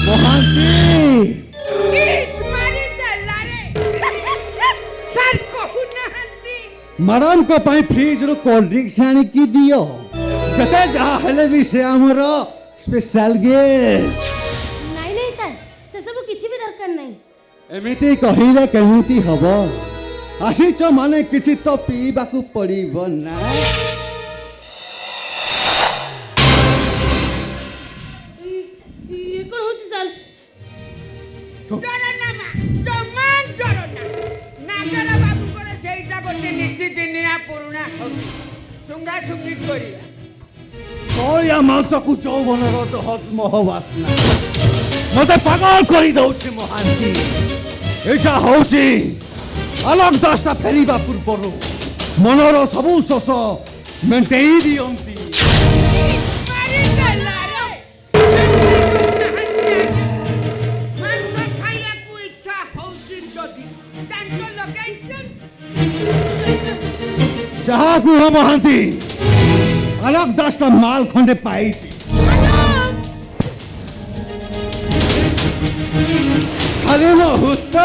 ମହାନ୍ତି ମ୍ୟାଡାମଙ୍କ ପାଇଁ ଫ୍ରିଜରୁ cold drinks ଆଣିକି ଦିଅ ଯେତେ ଯାହା ହେଲେ ବି ସେ ଆମର ସ୍ପେଶାଲ ଗେଷ୍ଟ। ନାଇଁ ନାଇଁ ସାର୍ ସେସବୁ କିଛି ବି ଦରକାର ନାହିଁ। ଏମିତି କହିଲେ କେମିତି ହବ? ଆସିଛ ମାନେ କିଛି ତ ପିଇବାକୁ ପଡ଼ିବ ନା। ଇଏ କ'ଣ ହେଉଛି ସାର୍? ସେଇଟା ଗୋଟେ ନୀତିଦିନିଆ ପୁରୁଣା ସୁଙ୍ଗା ସୁଙ୍ଗି କରିବା। କଳିଆ ମାଂସକୁ ଯୌବନର ମହ ବାସ୍ନା ମତେ ପାଗଳ କରିଦଉଛି ମହାନ୍ତି। ଏଇଟା ହଉଛି ଆଲୋକ ଦାସଟା ଫେରିବା ପୂର୍ବରୁ ମନର ସବୁ ଶୋଷ ମେଣ୍ଟେଇ ଦିଅନ୍ତି। ଯାହା କୁହ ମହାନ୍ତି ଆଲୋକ ଦାସଟା ମାଲ ଖଣ୍ଡେ ପାଇଛି। ଖାଲି ମୁହୂର୍ତ୍ତ